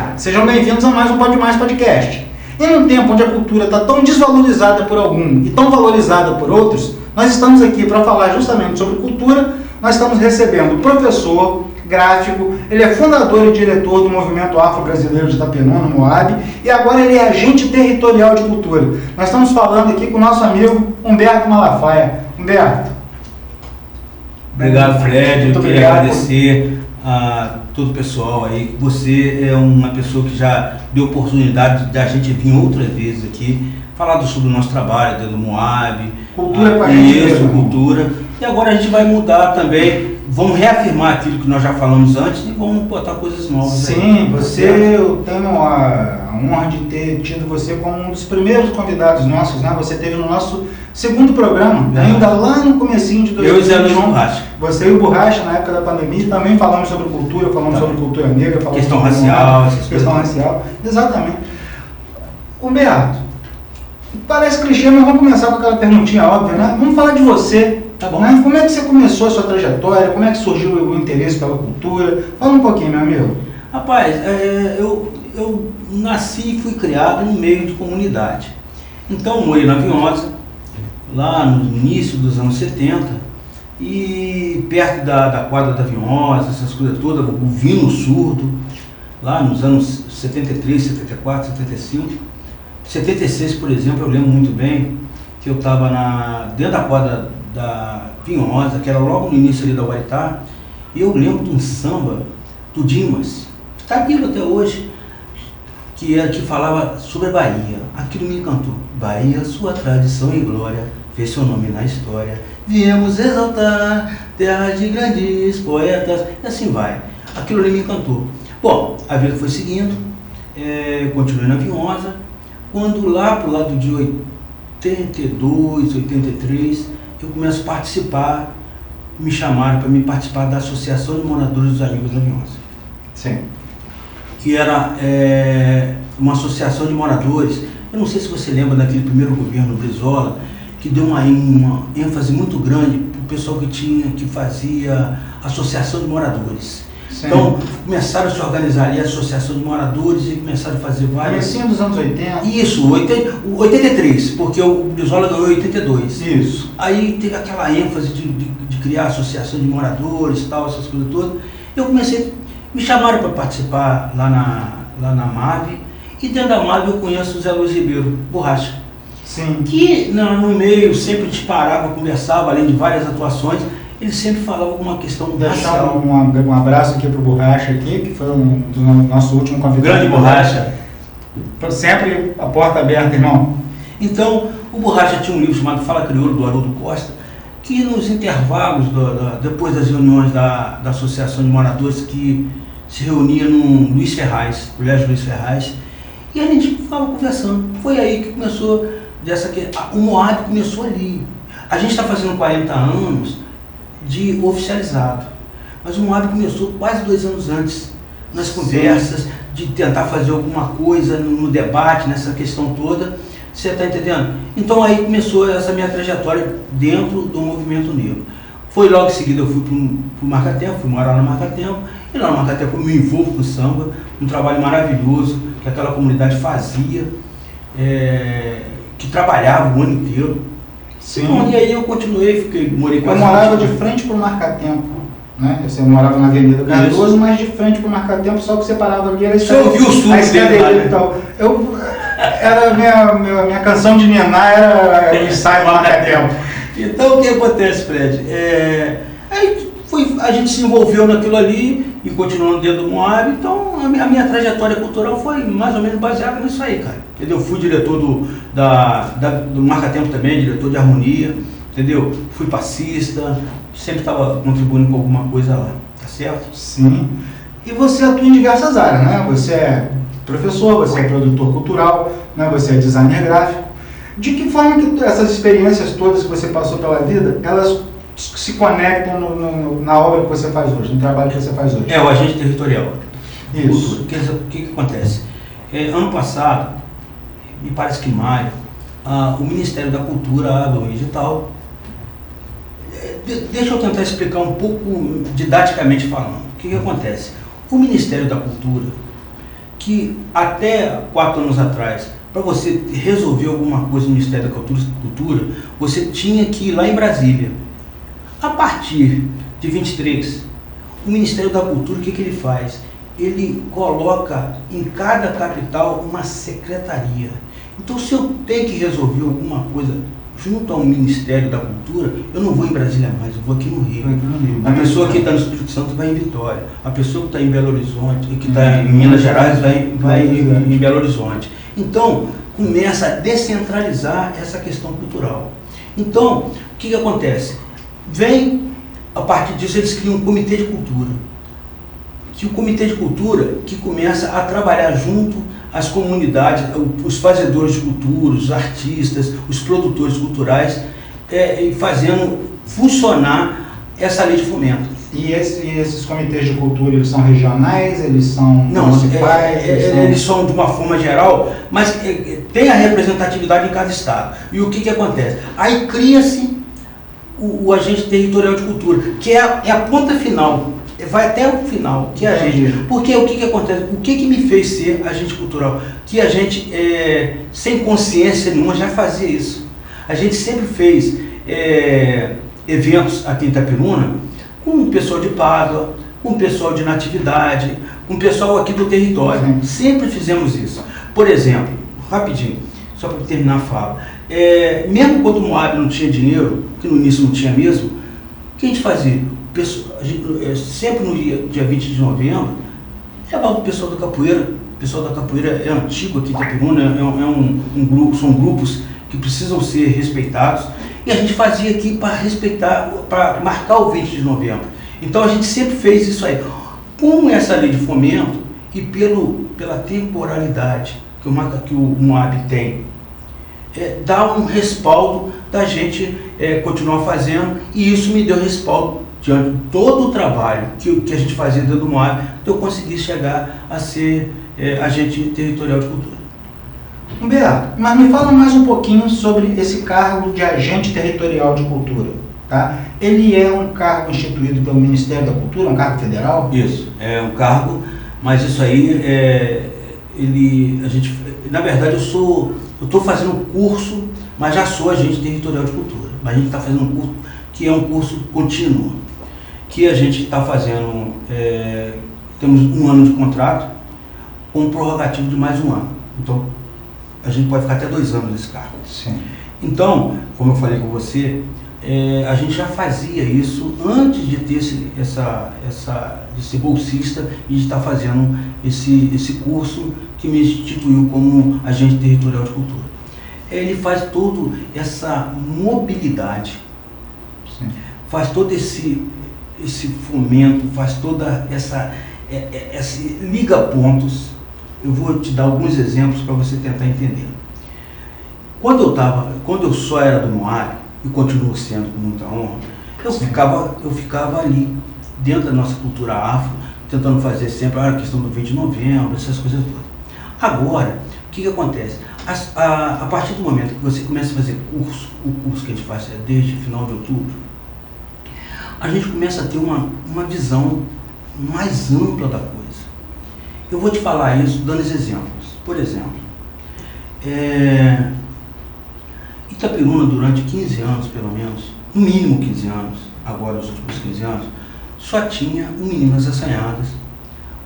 dia! Sejam bem-vindos a mais um Pode Mais Podcast. Em um tempo onde a cultura está tão desvalorizada por algum e tão valorizada por outros, nós estamos aqui para falar justamente sobre cultura. Nós estamos recebendo o professor, gráfico, ele é fundador e diretor do Movimento Afro-Brasileiro de Itapenã, no Moab, e agora ele é agente territorial de cultura. Nós estamos falando aqui com o nosso amigo Humberto Malafaia. Humberto. Obrigado, Fred. Muito eu queria obrigado. agradecer a todo o pessoal aí. Você é uma pessoa que já deu oportunidade de a gente vir outras vezes aqui, falar sobre o nosso trabalho dentro do Moab. Cultura com a gente isso, mesmo. cultura. E agora a gente vai mudar também, vamos reafirmar aquilo que nós já falamos antes e vamos botar coisas novas. Sim, aí. eu tenho a honra de ter tido você como um dos primeiros convidados nossos, né? Você esteve no nosso segundo programa, ainda lá no comecinho de 2021. Eu e Zé Luiz Borracha. Você e o Borracha, na época da pandemia, também falamos sobre cultura, falamos sobre cultura negra, falamos Questão sobre racial, essas questão coisas. racial, exatamente. Humberto, parece clichê, mas vamos começar com aquela perguntinha óbvia, né? Vamos falar de você. Tá bom. Né? Como é que você começou a sua trajetória? Como é que surgiu o interesse pela cultura? Fala um pouquinho, meu amigo. Rapaz, eu nasci e fui criado no meio de comunidade. Então, eu morei na Vinhosa, lá no início dos anos 70, e perto da quadra da Vinhosa, essas coisas todas, o Vino Surdo, lá nos anos 73, 74, 75. 76, por exemplo, eu lembro muito bem que eu estava dentro da quadra da Vinhosa, que era logo no início ali da Huaitá, e eu lembro de um samba do Dimas, que está vivo até hoje, que falava sobre a Bahia. Aquilo me encantou. Bahia, sua tradição e glória, fez seu nome na história. Viemos exaltar, terra de grandes poetas, e assim vai. Aquilo ali me encantou. Bom, a vida foi seguindo, continuei na Vinhosa, quando lá pro lado de 82, 83, eu começo a participar, me chamaram para me participar da Associação de Moradores dos Amigos da Vinhosa. Sim. Que era uma associação de moradores. Eu não sei se você lembra daquele primeiro governo Brizola, que deu uma ênfase muito grande para o pessoal que fazia associação de moradores. Sim. Então, começaram a se organizar ali a associação de moradores e começaram a fazer várias... Comecinho dos anos 80. Isso, 83, porque o Brizola ganhou em 82. Isso. Aí teve aquela ênfase de criar associação de moradores e tal, essas coisas todas. Eu comecei, me chamaram para participar lá na MAV, e dentro da MAV eu conheço o Zé Luiz Ribeiro, Borracha. Sim. Que no meio sempre disparava, conversava, além de várias atuações, ele sempre falava alguma questão Deixar racial. um abraço aqui pro Borracha aqui, que foi um do nosso último convidado. Grande Borracha. Sempre a porta aberta, irmão. Então, o Borracha tinha um livro chamado Fala Crioulo, do Haroldo Costa, que nos intervalos, depois das reuniões da Associação de Moradores, que se reunia no Luiz Ferraz, Colégio Luiz Ferraz, e a gente ficava conversando. Foi aí que começou, o Moab começou ali. A gente está fazendo 40 anos de oficializado, mas o Moab começou quase 2 anos antes, nas conversas, de tentar fazer alguma coisa no debate, nessa questão toda. Você está entendendo? Então aí começou essa minha trajetória dentro do movimento negro. Foi logo em seguida eu fui para o Marcatempo, fui morar no Marcatempo, e lá no Marcatempo eu me envolvo com o samba, um trabalho maravilhoso que aquela comunidade fazia, que trabalhava o ano inteiro. Sim. Bom, e aí eu continuei, morei Eu quase morava 20 de frente pro Marcatempo, né? Você morava na Avenida Cardoso, Isso. mas de frente pro Marcatempo, só que separava ali era Você ouviu o sul a dele lá, escadaria né? e tal. Era a minha canção de ninar era o ensaio do Marcatempo. Então o que acontece, Fred? Aí a gente se envolveu naquilo ali e continuando dentro do Moab, então a minha trajetória cultural foi mais ou menos baseada nisso aí, cara. Entendeu? Fui diretor do Marcatempo também, diretor de harmonia, entendeu? Fui passista, sempre estava contribuindo com alguma coisa lá, tá certo? Sim. E você atua em diversas áreas, né? Você é professor, você é produtor cultural, né? Você é designer gráfico. De que forma que essas experiências todas que você passou pela vida, elas se conectam na obra que você faz hoje, no trabalho que você faz hoje? O agente territorial. Isso. O que acontece? Ano passado, me parece que em maio, o Ministério da Cultura abre um edital. Deixa eu tentar explicar um pouco didaticamente falando. O que acontece? O Ministério da Cultura que até 4 anos atrás, para você resolver alguma coisa no Ministério da Cultura, você tinha que ir lá em Brasília. A partir de 23, o Ministério da Cultura, o que ele faz? Ele coloca em cada capital uma secretaria. Então, se eu tenho que resolver alguma coisa junto ao Ministério da Cultura, eu não vou em Brasília mais, eu vou aqui no Rio. A pessoa que está no Espírito Santo vai em Vitória. A pessoa que está em Belo Horizonte, que está em Minas Gerais, vai em Belo Horizonte. Então, começa a descentralizar essa questão cultural. Então, o que acontece? A partir disso, eles criam um comitê de cultura. Que o comitê de cultura que começa a trabalhar junto às comunidades, os fazedores de cultura, os artistas, os produtores culturais, fazendo funcionar essa lei de fomento. E esses comitês de cultura, eles são regionais, eles são municipais? Eles são de uma forma geral, mas tem a representatividade em cada estado. E o que acontece? Aí cria-se o agente territorial de cultura, que é a ponta final, vai até o final, que é a gente. Porque o que acontece? O que me fez ser agente cultural? Que a gente, sem consciência nenhuma, já fazia isso. A gente sempre fez eventos aqui em Itaperuna com o pessoal de Pádua, com o pessoal de Natividade, com o pessoal aqui do território. Sempre fizemos isso. Por exemplo, rapidinho, só para terminar a fala, mesmo quando o Moab não tinha dinheiro, que no início não tinha mesmo, o que a gente fazia? Sempre no dia 20 de novembro, levava o pessoal da capoeira. O pessoal da capoeira é antigo aqui em Itaperuna, um grupo, são grupos que precisam ser respeitados. E a gente fazia aqui para respeitar, para marcar o 20 de novembro. Então a gente sempre fez isso aí. Com essa lei de fomento e pela temporalidade que o Moab tem, dá um respaldo da gente continuar fazendo, e isso me deu respaldo diante de todo o trabalho que a gente fazia dentro do Moab, eu consegui chegar a ser agente territorial de cultura. Humberto, mas me fala mais um pouquinho sobre esse cargo de agente territorial de cultura, tá? Ele é um cargo instituído pelo Ministério da Cultura, um cargo federal? Isso, é um cargo, mas isso aí, na verdade eu estou fazendo um curso, mas já sou agente territorial de cultura. Mas a gente está fazendo um curso que é um curso contínuo, que a gente está fazendo, temos 1 ano de contrato, com um prorrogativo de mais 1 ano. Então, a gente pode ficar até 2 anos nesse cargo. Sim. Então, como eu falei com você, a gente já fazia isso antes de ter de ser bolsista e de estar fazendo esse curso que me instituiu como agente territorial de cultura. Ele faz toda essa mobilidade, sim, faz todo esse fomento, faz toda essa liga pontos. Eu vou te dar alguns exemplos para você tentar entender. Quando eu só era do Moab, e continuo sendo com muita honra, eu ficava ali, dentro da nossa cultura afro, tentando fazer sempre a questão do 20 de novembro, essas coisas todas. Agora, o que acontece? A partir do momento que você começa a fazer o curso que a gente faz desde final de outubro, a gente começa a ter uma visão mais ampla da coisa. Eu vou te falar isso dando esses exemplos. Por exemplo, Itaperuna, durante 15 anos, pelo menos, no mínimo 15 anos, agora os últimos 15 anos, só tinha o Meninas Assanhadas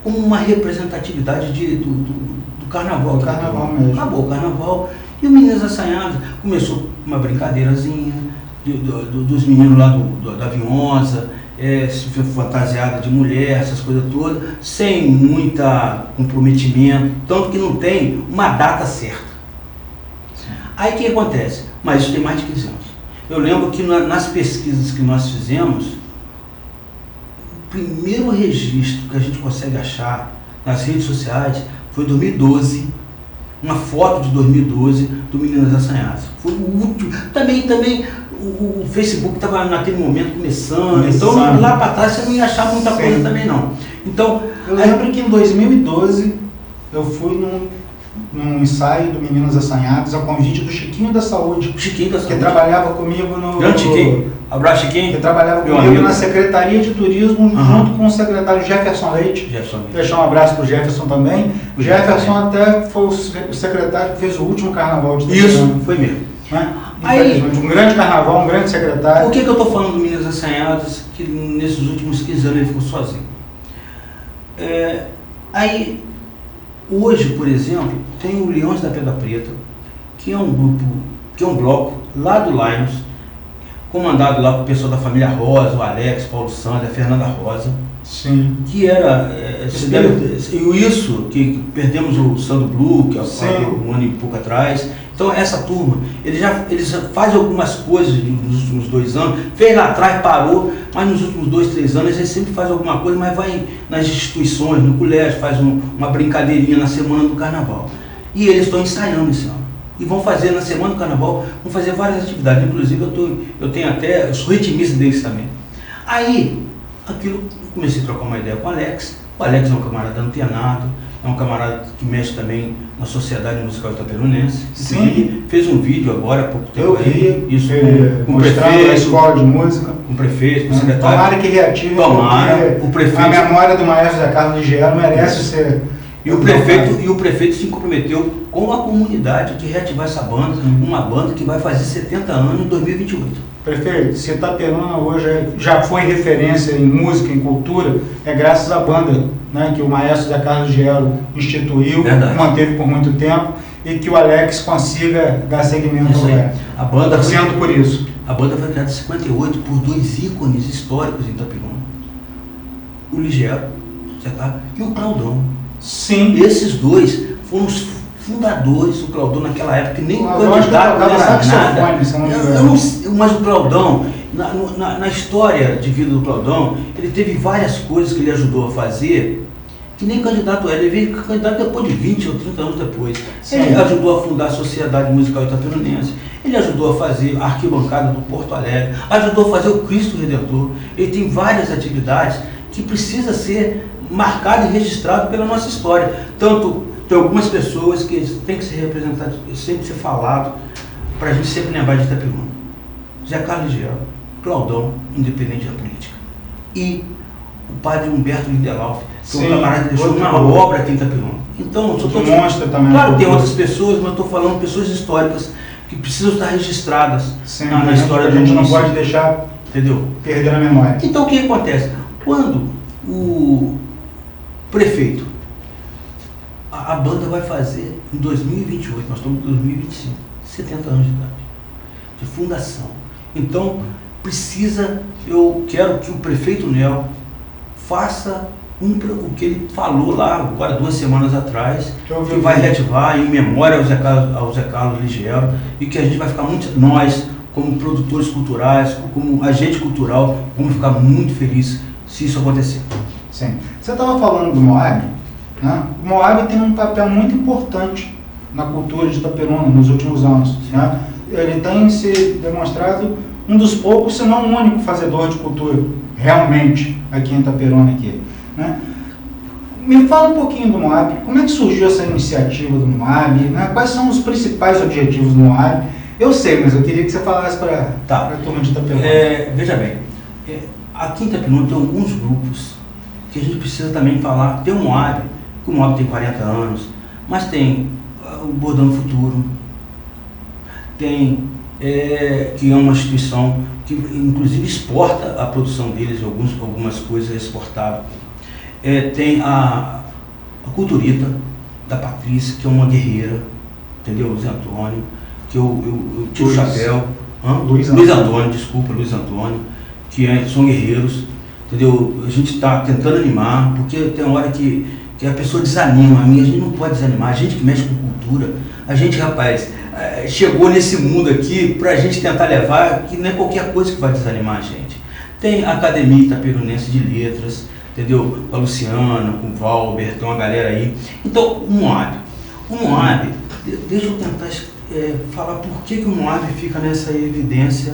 como uma representatividade do carnaval. Do carnaval mesmo. Acabou o carnaval e o Meninas Assanhadas começou uma brincadeirazinha dos meninos lá da Vionza, fantasiada de mulher, essas coisas todas, sem muito comprometimento, tanto que não tem uma data certa. Sim. Aí o que acontece? Mas isso tem mais de 15 anos. Eu lembro que nas pesquisas que nós fizemos, o primeiro registro que a gente consegue achar nas redes sociais foi em 2012, uma foto de 2012 do Meninas Assanhadas. Foi o último. Também o Facebook estava naquele momento começando, então lá para trás você não ia achar muita coisa também não. Então, eu lembro que em 2012 eu fui num ensaio do Meninas Assanhadas, a convite do Chiquinho da Saúde. Chiquinho da Saúde. Que trabalhava comigo no... Grande Chiquinho. Abraço, Chiquinho. Que trabalhava Meu comigo amigo. na Secretaria de Turismo, junto com o secretário Jefferson Leite. Deixar um abraço para o Jefferson também. O Jefferson até foi o secretário que fez o último carnaval de Itaperuna. Isso, foi mesmo. Né? Aí, um grande carnaval, um grande secretário. Por que eu estou falando do Meninas Assanhadas, que nesses últimos 15 anos ele ficou sozinho? Aí, hoje, por exemplo, tem o Leões da Pedra Preta, que é um grupo, que é um bloco lá do Lions, comandado lá por pessoal da família Rosa, o Alex, Paulo Sandra, a Fernanda Rosa. Sim. Que era, isso, que perdemos o Sandro Blue, que é um ano e pouco atrás. Então essa turma, eles fazem algumas coisas nos últimos 2 anos, fez lá atrás, parou, mas nos últimos 2, 3 anos eles sempre fazem alguma coisa, mas vai nas instituições, no colégio, faz uma brincadeirinha na semana do carnaval. E eles estão ensaiando esse ano. E vão fazer na semana do carnaval, vão fazer várias atividades, inclusive eu tenho até, eu sou ritmista deles também. Aí, eu comecei a trocar uma ideia com o Alex é um camarada antenado, é um camarada que mexe também na Sociedade Musical Itaperunense. Sim. Fez um vídeo agora, há pouco tempo. Eu vi, isso com o prefeito, a escola de música. Com o prefeito, com o secretário. Tomara que reative, o prefeito. A memória do maestro Zé Carlos Ligiero merece ser... E o prefeito se comprometeu com a comunidade de reativar essa banda, uma banda que vai fazer 70 anos em 2028. Prefeito, se Itaperuna hoje já foi referência em música, em cultura, é graças à banda, né, que o maestro Zé Carlos Ligiero instituiu, manteve por muito tempo, e que o Alex consiga dar seguimento a banda sendo por isso. A banda foi criada em 58 por 2 ícones históricos em Itaperuna. O Ligiero, e o Claudão. Sim. Esses dois foram os fundadores, o Claudão naquela época, que nem candidato não era nada. Mas o Claudão, na história de vida do Claudão, ele teve várias coisas que ele ajudou a fazer, que nem candidato era. Ele veio candidato depois de 20 ou 30 anos depois. Sim. Ele ajudou a fundar a Sociedade Musical Itaperunense, ele ajudou a fazer a arquibancada do Porto Alegre, ajudou a fazer o Cristo Redentor. Ele tem várias atividades que precisam ser marcado e registrado pela nossa história. Tanto tem algumas pessoas que têm que ser representadas, sempre ser falado, para a gente sempre lembrar de Itaperuna. Zé Carlos Ligiero, Claudão, independente da política. E o padre Humberto Lindelof, que é um camarada que deixou uma obra aqui em Itaperuna. Então, claro, tem outras pessoas, mas eu estou falando de pessoas históricas que precisam estar registradas na história do município. A gente não pode deixar, entendeu? Perder a memória. Então, o que acontece? Quando o prefeito, a banda vai fazer em 2028, nós estamos em 2025, 70 anos de idade, de fundação. Então, eu quero que o prefeito Nel faça o que ele falou lá, agora 2 semanas atrás, que vai reativar em memória ao Zé Carlos Ligiero, e que a gente vai ficar nós, como produtores culturais, como agente cultural, vamos ficar muito felizes se isso acontecer. Sim. Você estava falando do Moab, né? O Moab tem um papel muito importante na cultura de Itaperuna nos últimos anos. Né? Ele tem se demonstrado um dos poucos, se não o único fazedor de cultura, realmente, aqui em Itaperuna. Né? Me fala um pouquinho do Moab, como é que surgiu essa iniciativa do Moab, né? Quais são os principais objetivos do Moab? Eu sei, mas eu queria que você falasse para a turma de Itaperuna. Veja bem, aqui em Itaperuna tem alguns grupos que a gente precisa também falar. Tem o Moab, que o Moab tem 40 anos, mas tem o Bordão do Futuro, tem, que é uma instituição que inclusive exporta a produção deles, algumas coisas exportadas. Tem a Culturita, da Patrícia, que é uma guerreira, entendeu? Luiz Antônio, que eu tiro o chapéu. Luiz Antônio, que são guerreiros. Entendeu? A gente está tentando animar, porque tem uma hora que a pessoa desanima. A gente não pode desanimar. A gente que mexe com cultura, a gente, rapaz, chegou nesse mundo aqui para a gente tentar levar, que não é qualquer coisa que vai desanimar a gente. Tem a Academia Itaperunense de Letras, entendeu? Com a Luciana, com o Valber, tem uma galera aí. Então, o Moab, deixa eu tentar falar por que o Moab fica nessa evidência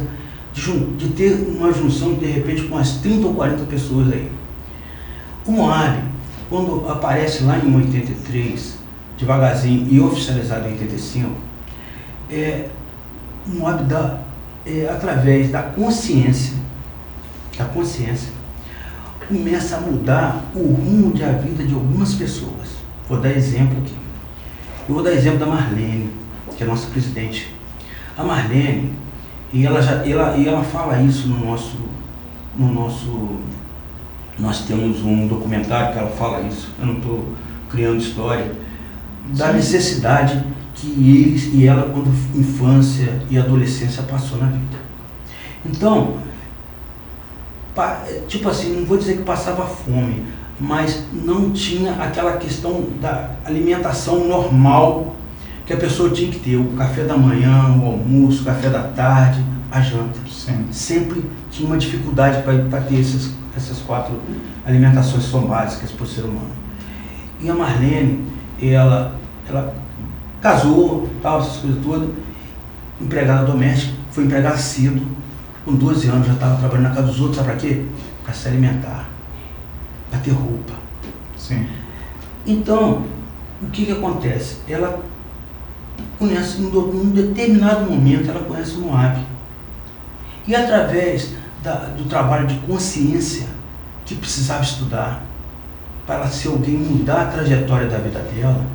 de ter uma junção, de repente, com umas 30 ou 40 pessoas aí. O Moab, quando aparece lá em 83, devagarzinho e oficializado em 85, o MOAB através da consciência, começa a mudar o rumo da vida de algumas pessoas. Vou dar exemplo aqui. Eu vou dar exemplo da Marlene, que é a nossa presidente. A Marlene, e ela fala isso no nosso. Nós temos um documentário que ela fala isso, eu não estou criando história, da necessidade que eles e ela, quando infância e adolescência, passou na vida. Então, tipo assim, não vou dizer que passava fome, mas não tinha aquela questão da alimentação normal que a pessoa tinha que ter, o café da manhã, o almoço, o café da tarde, a janta. Sim. Sempre tinha uma dificuldade para ter essas 4 alimentações são básicas para o ser humano. E a Marlene, ela casou, tal, essas coisas todas, empregada doméstica, foi empregada cedo, com 12 anos já estava trabalhando na casa dos outros, sabe para quê? Para se alimentar, para ter roupa. Sim. Então, o que acontece? Ela conhece, em um determinado momento, ela conhece o MOAB. E através do trabalho de consciência, que precisava estudar, para ser alguém mudar a trajetória da vida dela,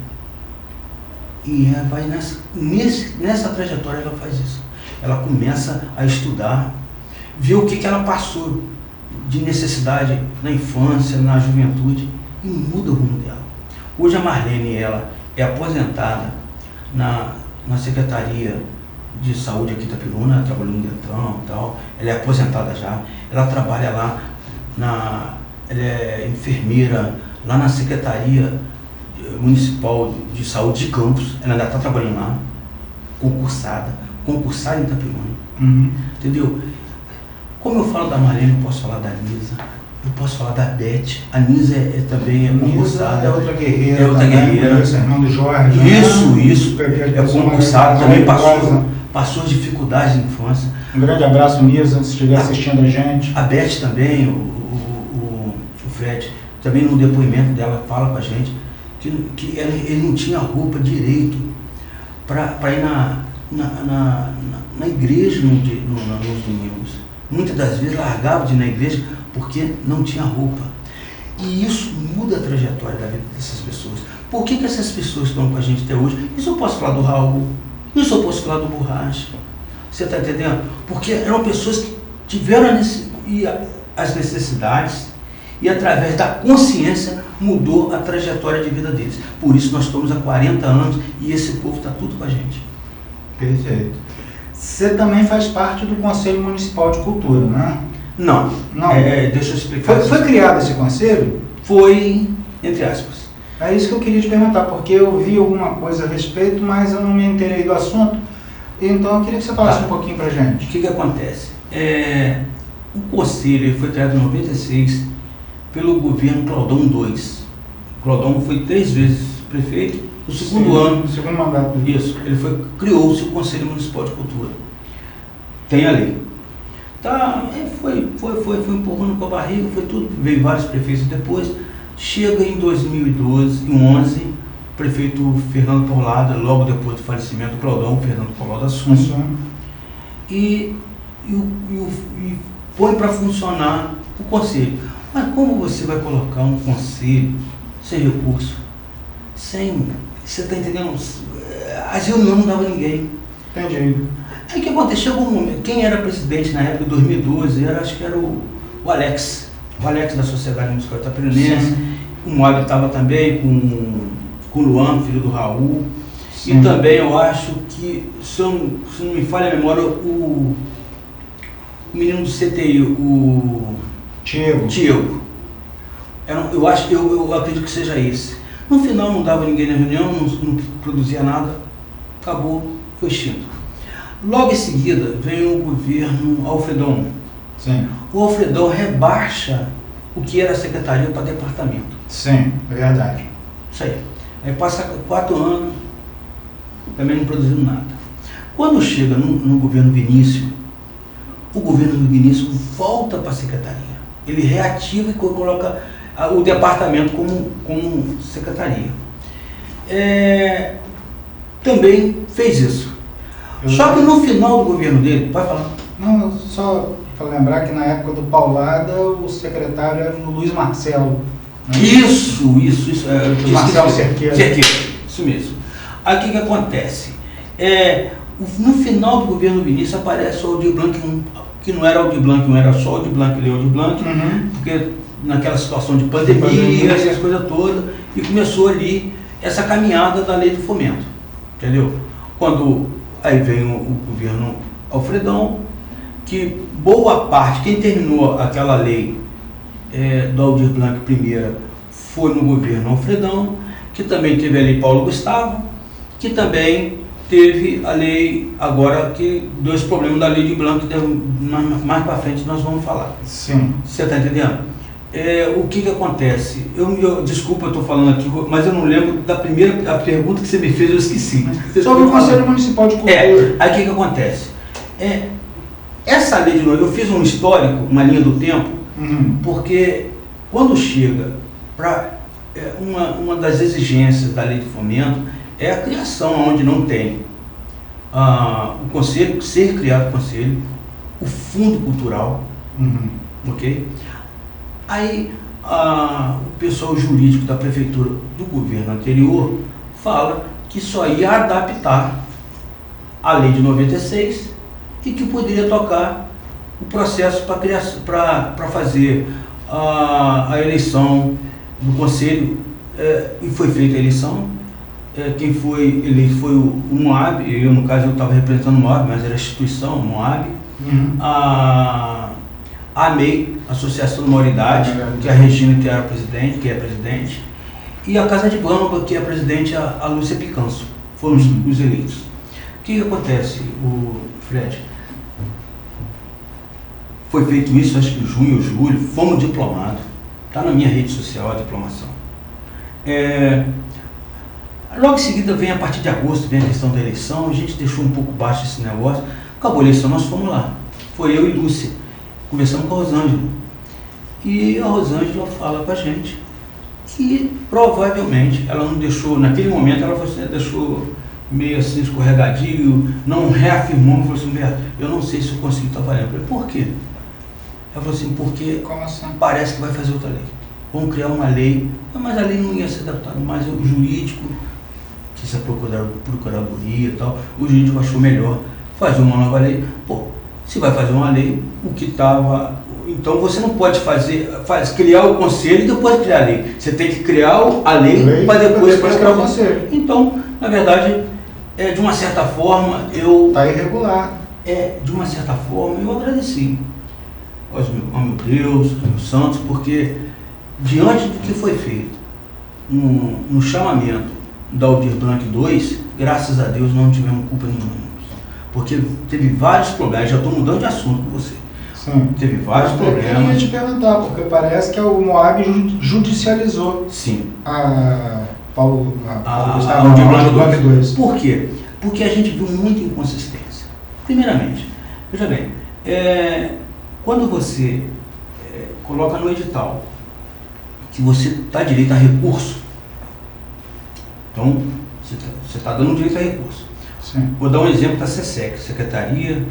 e ela vai nessa trajetória ela faz isso. Ela começa a estudar, ver o que ela passou de necessidade na infância, na juventude, e muda o rumo dela. Hoje a Marlene, ela é aposentada na Secretaria de Saúde aqui da Piruna, ela trabalhou no Detran e tal, ela é aposentada já, ela trabalha lá, ela é enfermeira lá na Secretaria Municipal de Saúde de Campos, ela ainda está trabalhando lá, concursada em Itapiruna, entendeu? Como eu falo da Marlene, eu posso falar da Nisa, eu posso falar da Beth. A Nisa também é concursada. É outra guerreira. É outra guerreira. Irmão do Jorge. Isso. É concursada, também passou dificuldades de infância. Um grande abraço, Nisa, se estiver assistindo a gente. A Beth também, o Fred, também no depoimento dela fala com a gente que ele não tinha roupa direito para ir na igreja nos domingos. Muitas das vezes largava de ir na igreja porque não tinha roupa. E isso muda a trajetória da vida dessas pessoas. Por que essas pessoas estão com a gente até hoje? Isso eu posso falar do Raul, isso eu posso falar do Borracha. Você está entendendo? Porque eram pessoas que tiveram as necessidades e através da consciência mudou a trajetória de vida deles. Por isso nós estamos há 40 anos e esse povo está tudo com a gente. Perfeito. Você também faz parte do Conselho Municipal de Cultura, né? Não. Deixa eu explicar. Foi criado esse conselho? Foi, entre aspas. É isso que eu queria te perguntar, porque eu vi alguma coisa a respeito, mas eu não me inteirei do assunto. Então eu queria que você falasse um pouquinho pra gente. O que acontece? O conselho foi criado em 96 pelo governo Claudão II. Claudão foi 3 vezes prefeito. No segundo ano, no segundo mandato. Isso, criou-se o Conselho Municipal de Cultura. Tem a lei. Tá, foi empurrando com a barriga, foi tudo, veio vários prefeitos depois. Chega em 2012, em 11, o prefeito Fernando Paulada, logo depois do falecimento do Claudão, Fernando Paulada assume. E põe para funcionar o conselho. Mas como você vai colocar um conselho sem recurso? Você está entendendo? As reuniões não dava ninguém. Entendi. Aí o que aconteceu? Chegou um momento, quem era presidente na época de 2012, acho que era o Alex da Sociedade Municipal Itapirunense. O MOAB estava também com o Luan, filho do Raul. Sim. E também eu acho que, se não me falha a memória, o menino do CTI, o Tiago. Eu acredito que seja esse. No final não dava ninguém na reunião, não produzia nada, acabou, foi extinto. Logo em seguida vem o governo Alfredão. Sim. O Alfredão rebaixa o que era secretaria para departamento. Sim, é verdade. Isso aí. Aí passa 4 anos, também não produziu nada. Quando chega no governo Vinícius, o governo do Vinícius volta para a secretaria. Ele reativa e coloca o departamento como secretaria. também fez isso. Só que no final do governo dele, pode falar? Não, só para lembrar que na época do Paulada, o secretário era o Luiz Marcelo. Né? Isso. Marcelo Cerqueira. Isso mesmo. Aí o que acontece? No final do governo Vinícius aparece o Aldir Blanc, que não era Aldir Blanc, não era só Aldir Blanc, ele é Aldir Blanc, porque naquela situação de pandemia, essas coisas todas, e começou ali essa caminhada da lei do fomento, entendeu? Quando aí vem o governo Alfredão, que boa parte, quem terminou aquela lei do Aldir Blanc primeira foi no governo Alfredão, que também teve a lei Paulo Gustavo, que também teve a lei, agora que dois problemas da lei de Blanc, mais para frente nós vamos falar. Sim. Você está entendendo? O que acontece? Desculpa, eu estou falando aqui, mas eu não lembro da a pergunta que você me fez, eu esqueci. Sobre o Conselho Municipal de Cultura. Aí o que acontece? Essa lei de novo, eu fiz um histórico, uma linha do tempo, porque quando chega para uma das exigências da lei de fomento é a criação onde não tem o conselho, ser criado o conselho, o fundo cultural, ok? Aí o pessoal jurídico da prefeitura do governo anterior fala que só ia adaptar a lei de 96 e que poderia tocar o processo para fazer a eleição do conselho, e foi feita a eleição. Quem foi eleito foi o Moab, eu no caso eu estava representando o Moab, mas era a instituição, o Moab, a AMEI, Associação de Maioridade, que é a Regina, que é presidente, e a Casa de Bamba, que é a presidente, a Lúcia Picanso, foram os eleitos. O que acontece, o Fred? Foi feito isso, acho que em junho ou julho, fomos diplomados, está na minha rede social a diplomação. Logo em seguida vem, a partir de agosto, vem a questão da eleição, a gente deixou um pouco baixo esse negócio, acabou a eleição, nós fomos lá, foi eu e Lúcia, conversamos com a Rosângela, e a Rosângela fala com a gente que provavelmente ela não deixou, naquele momento ela deixou meio assim escorregadio, não reafirmou, falou assim: eu não sei se eu consegui estar valendo. Eu falei: por quê? Ela falou assim: porque parece que vai fazer outra lei, vamos criar uma lei, mas a lei não ia ser adaptada, mas o jurídico, que se a procuradoria e tal, o jurídico achou melhor fazer uma nova lei. Pô, se vai fazer uma lei, o que estava... Então você não pode criar o conselho e depois criar a lei. Você tem que criar a lei para depois criar o conselho. Então, na verdade, de uma certa forma, Está irregular. De uma certa forma, eu agradeci ao meu Deus, aos meus santos, porque diante do que foi feito no chamamento da Aldir Blanc 2, graças a Deus não tivemos culpa nenhuma. Porque teve vários problemas, já estou mudando de assunto com você. Sim. Teve vários problemas. Eu queria te perguntar, porque parece que o Moab judicializou. Sim. Paulo Blanc 2. Por quê? Porque a gente viu muita inconsistência. Primeiramente, veja bem, quando você coloca no edital que você dá direito a recurso, então você está dando direito a recurso. Sim. Vou dar um exemplo da SESEC, Secretaria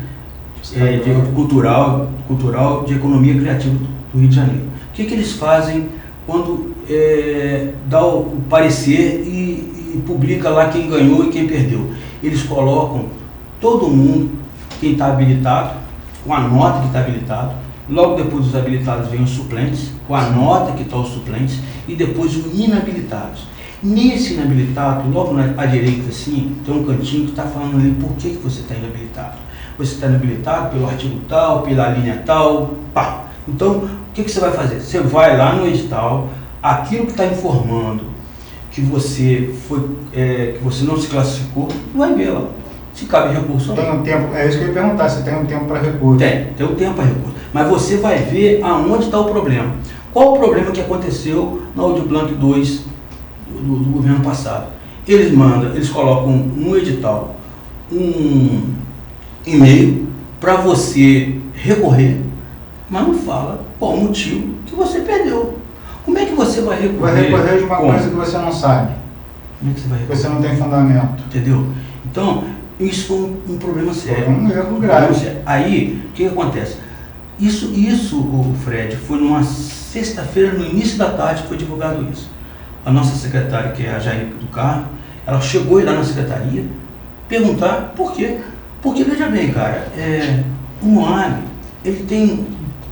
Cultural de Economia Criativa do Rio de Janeiro. O que eles fazem quando dá o parecer e publica lá quem ganhou e quem perdeu? Eles colocam todo mundo, quem está habilitado, com a nota que está habilitado, logo depois dos habilitados vem os suplentes, com a nota que está os suplentes, e depois os inabilitados. Nesse inabilitado, logo à direita assim, tem um cantinho que está falando ali por que você está inabilitado. Você está inabilitado pelo artigo tal, pela linha tal, pá. Então, o que você vai fazer? Você vai lá no edital, aquilo que está informando que você que você não se classificou, vai ver lá. Se cabe recurso ou não. Tem um tempo, é isso que eu ia perguntar, se tem um tempo para recurso. Tem um tempo para recurso. Mas você vai ver aonde está o problema. Qual o problema que aconteceu na Aldir Blanc 2 do governo passado? Eles colocam no edital um e-mail para você recorrer, mas não fala qual o motivo que você perdeu. Como é que você vai recorrer? Vai recorrer de uma coisa que você não sabe. Como é que você vai recorrer? Você não tem fundamento. Entendeu? Então, isso foi um problema sério. Foi um erro grave. Aí, o que acontece? Isso, o Fred, foi numa sexta-feira, no início da tarde, que foi divulgado isso. A nossa secretária, que é a Jair do Carmo, ela chegou lá na secretaria perguntar por quê. Porque, veja bem, cara, o Moab, ele tem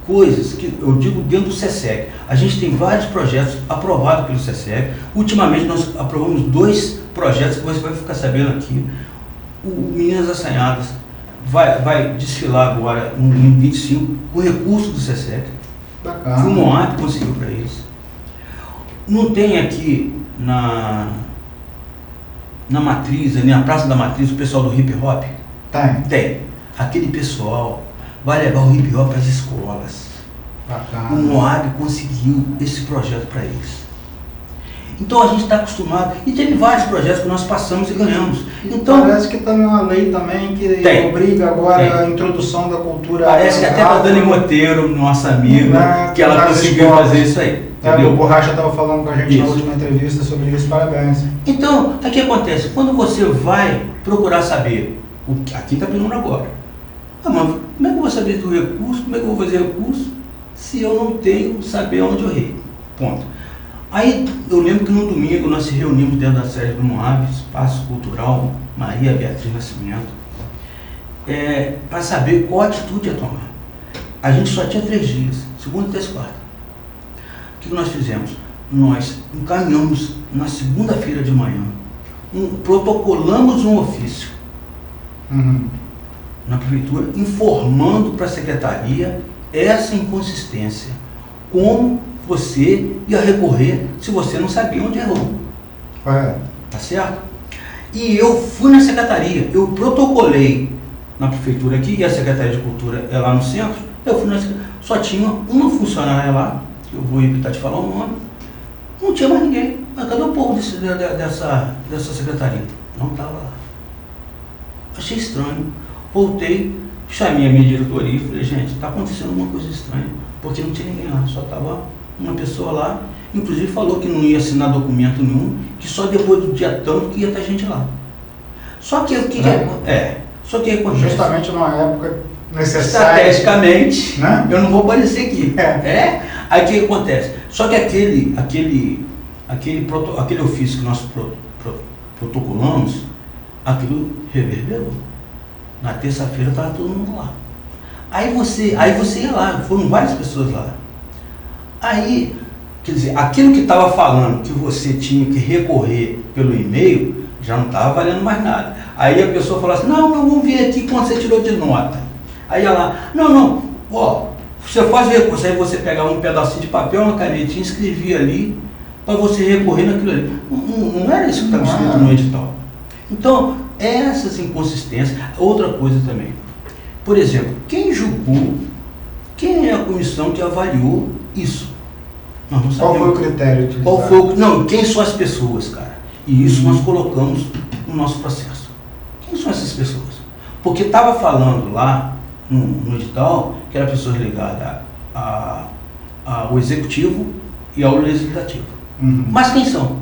coisas que, eu digo, dentro do SESEC. A gente tem vários projetos aprovados pelo SESEC. Ultimamente, nós aprovamos 2 projetos que você vai ficar sabendo aqui. O Meninas Assanhadas vai desfilar agora no 25 com recurso do SESEC. Bacana. Que o Moab conseguiu para eles. Não tem aqui na Matriz, na Praça da Matriz, o pessoal do hip hop? Tem. Aquele pessoal vai levar o hip hop para as escolas. Bacana. O Moab conseguiu esse projeto para eles. Então a gente está acostumado, e teve vários projetos que nós passamos e ganhamos. Então, parece que tem uma lei também que obriga agora a introdução da cultura. Parece que até a Dani Monteiro, nossa amiga, que ela conseguiu fazer isso aí. O Borracha estava falando com a gente na última entrevista sobre isso, parabéns. Então, o que acontece? Quando você vai procurar saber, aqui está pedindo agora, mas como é que eu vou saber do recurso, como é que eu vou fazer recurso, se eu não tenho saber onde eu errei? Ponto. Aí eu lembro que no domingo nós se reunimos dentro da sede do Moab, Espaço Cultural Maria Beatriz Nascimento, para saber qual atitude ia tomar. A gente só tinha 3 dias, segunda, terça e quarta. O que nós fizemos? Nós encaminhamos na segunda-feira de manhã, protocolamos um ofício na prefeitura, informando para a secretaria essa inconsistência, como você ia recorrer se você não sabia onde errou. Tá certo? E eu fui na secretaria, eu protocolei na prefeitura aqui, e a Secretaria de Cultura é lá no centro, eu fui na secretaria, só tinha uma funcionária lá, que eu vou evitar de falar o nome, não tinha mais ninguém. Mas cadê o povo dessa secretaria? Não estava lá. Achei estranho. Voltei, chamei a minha diretoria e falei, gente, está acontecendo uma coisa estranha, porque não tinha ninguém lá, só estava uma pessoa lá, inclusive falou que não ia assinar documento nenhum, que só depois do dia tanto que ia ter gente lá. Só que o que só que acontece? Justamente numa época necessária. Estrategicamente, né? Eu não vou aparecer aqui. Aí o que acontece? Só que aquele ofício que nós protocolamos, aquilo reverberou. Na terça-feira estava todo mundo lá. Aí você ia lá, foram várias pessoas lá. Aí, quer dizer, aquilo que estava falando que você tinha que recorrer pelo e-mail, já não estava valendo mais nada. Aí a pessoa falou assim, não, vamos ver aqui quanto você tirou de nota. Aí ela, você faz o recurso, aí você pegava um pedacinho de papel, uma canetinha, escrevia ali, para você recorrer naquilo ali. Não era isso que estava escrito no edital. Então, essas inconsistências. Outra coisa também. Por exemplo, quem julgou, quem é a comissão que avaliou isso? Nós não sabemos. Qual foi o critério utilizado? Quem são as pessoas, cara? E isso nós colocamos no nosso processo. Quem são essas pessoas? Porque estava falando lá no edital que eram pessoas ligadas ao executivo e ao legislativo. Mas quem são?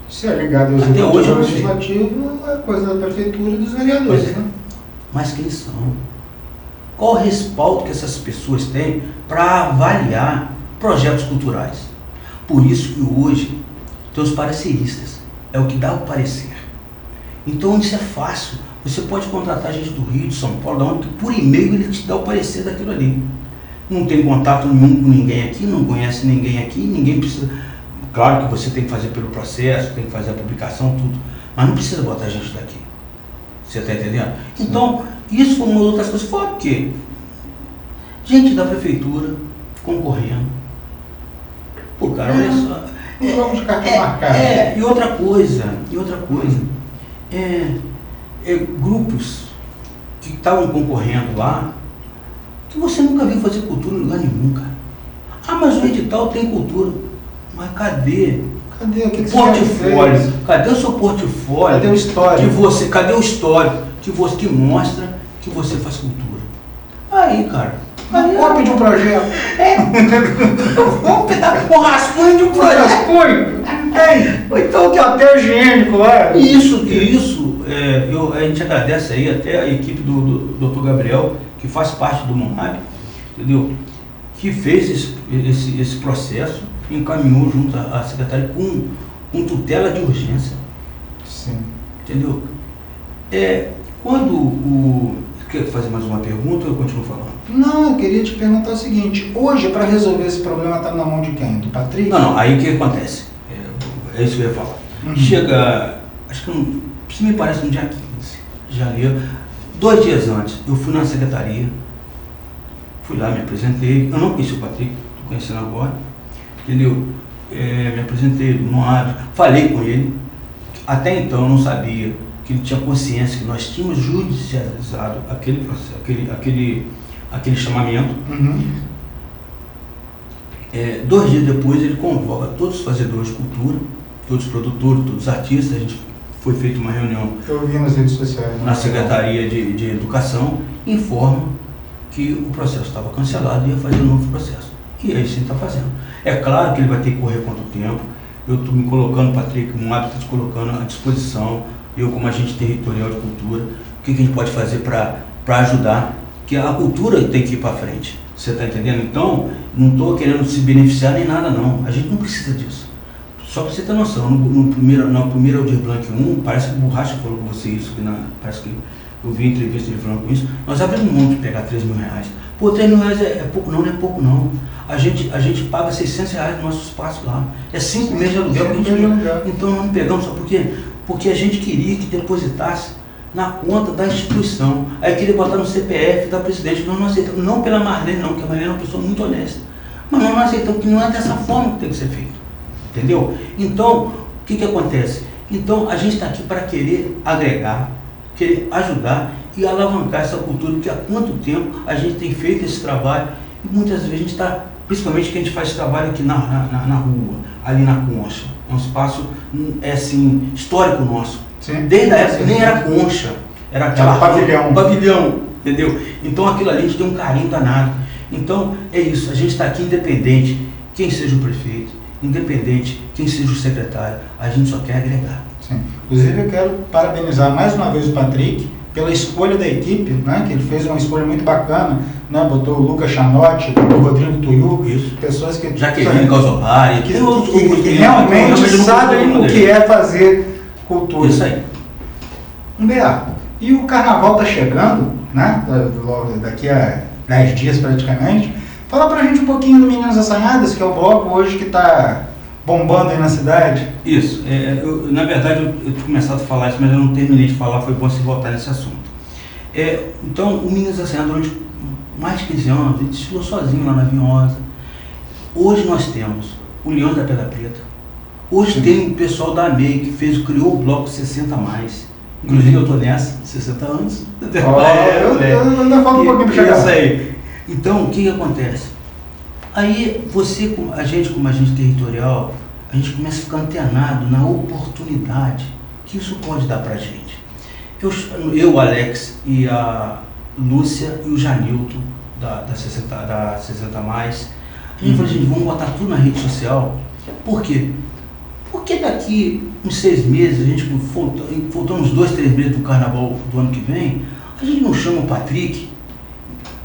Se é ligado ao executivo e ao legislativo, é coisa da prefeitura e dos vereadores, né? Mas quem são? Qual o respaldo que essas pessoas têm para avaliar projetos culturais? Por isso que hoje tem os pareceristas, é o que dá o parecer. Então isso é fácil, você pode contratar gente do Rio, de São Paulo, da onde, que por e-mail ele te dá o parecer daquilo ali. Não tem contato nenhum com ninguém aqui, não conhece ninguém aqui, ninguém precisa. Claro que você tem que fazer pelo processo, tem que fazer a publicação, tudo, mas não precisa botar gente daqui. Você está entendendo? Então, isso foi uma das outras coisas. Fora que gente da prefeitura concorrendo. Pô, cara, olha só. Vamos de carta marcada. E outra coisa, grupos que estavam concorrendo lá, que você nunca viu fazer cultura em lugar nenhum, cara. Ah, mas o edital tem cultura. Mas cadê? Cadê o que portfólio? Cadê o seu portfólio? Cadê o histórico? Cadê o histórico que mostra que você faz cultura? Aí, cara. Cópia de um projeto. Vamos pegar um rascunho de um projeto. Ou então que papel higiênico lá. Isso, a gente agradece aí até a equipe do Dr. Gabriel, que faz parte do MONAB, entendeu? Que fez esse processo, encaminhou junto à secretária com tutela de urgência. Sim. Entendeu? Quer fazer mais uma pergunta ou eu continuo falando? Não, eu queria te perguntar o seguinte, hoje para resolver esse problema está na mão de quem? Do Patrick? Não, aí o que acontece? É isso que eu ia falar. Chega, acho que se me parece no dia 15 de janeiro, 2 dias antes, eu fui na secretaria, fui lá, me apresentei, eu não conheci o Patrick, estou conhecendo agora, entendeu? Me apresentei no hábito, falei com ele, até então eu não sabia que ele tinha consciência que nós tínhamos judicializado aquele processo, aquele chamamento. 2 dias depois ele convoca todos os fazedores de cultura, todos os produtores, todos os artistas. A gente foi feita uma reunião, eu vi nas redes sociais, na Secretaria de Educação, informa que o processo estava cancelado e ia fazer um novo processo. E é isso que ele está fazendo. É claro que ele vai ter que correr quanto tempo. Eu estou me colocando, Patrick, um hábito de colocando à disposição, eu como agente territorial de cultura, o que a gente pode fazer para ajudar, que a cultura tem que ir para frente. Você está entendendo? Então, não estou querendo se beneficiar nem nada não, a gente não precisa disso. Só para você ter noção, no primeiro Aldir Blanc 1, parece que o Borracha falou com você isso, parece que eu vi a entrevista ele falando com isso, nós abrimos mão de pegar 3 mil reais. Pô, 3 mil reais é pouco não é pouco não. A gente paga 600 reais no nosso espaço lá. É 5 meses de aluguel que a gente paga. Então nós não pegamos, sabe por quê? Porque a gente queria que depositasse na conta da instituição. Aí queria botar no CPF da presidente. Nós não aceitamos, não pela Marlene, não, porque a Marlene é uma pessoa muito honesta. Mas nós não aceitamos, que não é dessa forma que tem que ser feito. Entendeu? Então, o que acontece? Então, a gente está aqui para querer agregar, querer ajudar e alavancar essa cultura, porque há quanto tempo a gente tem feito esse trabalho e muitas vezes a gente está, principalmente que a gente faz esse trabalho aqui na rua, ali na Concha, é um espaço assim, histórico nosso. Sim. Desde a época nem era Concha, era aquela pavilhão, entendeu? Então aquilo ali a gente tem um carinho danado. Então é isso, a gente está aqui independente, quem seja o prefeito, independente, quem seja o secretário, a gente só quer agregar. Sim. Inclusive eu quero parabenizar mais uma vez o Patrick pela escolha da equipe, né, que ele fez uma escolha muito bacana, né, botou o Lucas Chanotti, o Rodrigo Tuiu, isso. pessoas que Jaqueline Calzolari, que realmente sabem o que é fazer cultura. Isso aí. E o carnaval está chegando, né, daqui a 10 dias praticamente. Fala pra gente um pouquinho do Meninas Assanhadas, que é o bloco hoje que está bombando aí na cidade. Isso, na verdade eu tinha começado a falar isso, mas eu não terminei de falar, foi bom você voltar nesse assunto. Então, o Meninas Assanhadas, durante mais de 15 anos, ele desfilou sozinho lá na Vinhosa. Hoje nós temos o Leão da Pedra Preta. Hoje tem o pessoal da AMEI que criou o bloco 60 mais. Inclusive eu estou nessa, 60 anos. Eu ainda falta um pouquinho para chegar. Isso aí. Então, o que acontece? Aí você, a gente como agente territorial, a gente começa a ficar antenado na oportunidade que isso pode dar para a gente. Eu, o Alex e a Lúcia e o Janilton da 60 mais, a gente falou, gente, vamos botar tudo na rede social. Por quê? Porque daqui uns 6 meses, a gente faltando uns 2, 3 meses do carnaval do ano que vem, a gente não chama o Patrick.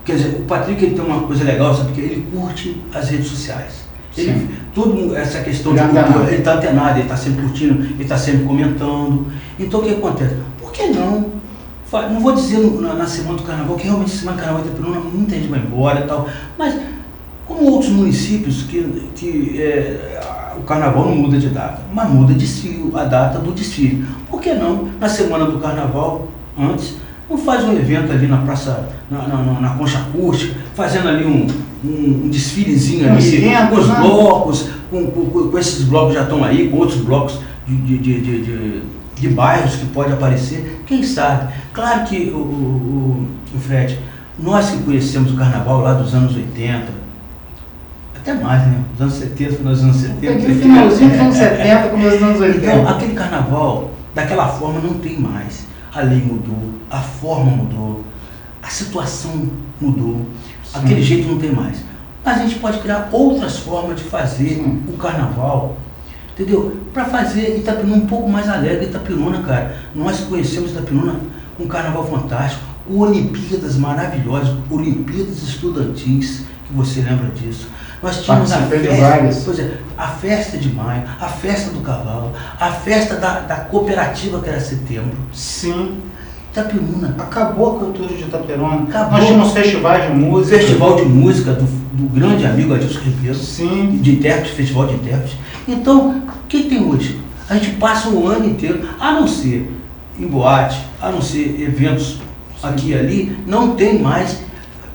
Quer dizer, o Patrick ele tem uma coisa legal, sabe? Porque ele curte as redes sociais. Essa questão de cultura, ele está antenado, ele está sempre curtindo, ele está sempre comentando. Então o que acontece? Por que não? Não vou dizer na semana do carnaval, que realmente a semana do carnaval de Itaperuna muita gente vai embora e tal, mas como outros municípios que o carnaval não muda de data, mas muda a data do desfile. Por que não, na semana do carnaval, antes, não faz um evento ali na praça, na concha acústica, fazendo ali um desfilezinho ali, com os blocos, com esses blocos já estão aí, com outros blocos de bairros que pode aparecer, quem sabe? Claro que, o Fred, nós que conhecemos o carnaval lá dos anos 80, até mais, né? Dos anos 70, final dos anos 70. Aquele finalzinho dos anos 70, começo dos anos 80. Então, aquele carnaval, daquela forma, não tem mais. A lei mudou, a forma mudou, a situação mudou, aquele jeito não tem mais. Mas a gente pode criar outras formas de fazer o carnaval entendeu? Para fazer Itapiruna um pouco mais alegre. Itapiruna, cara, nós conhecemos Itapiruna com um carnaval fantástico, com Olimpíadas maravilhosas, Olimpíadas estudantis, que você lembra disso. Nós tínhamos a festa, pois é, a festa de maio, a festa do cavalo, a festa da cooperativa que era setembro. Sim. Itapiruna. Acabou a cultura de Itapiruna. Acabou. Nós tínhamos festivais de música. Festival de música do grande amigo Adilson Ribeiro. Sim. De intérpretes, festival de intérpretes. Então, o que tem hoje? A gente passa o ano inteiro, a não ser em boate, a não ser eventos aqui e ali, não tem mais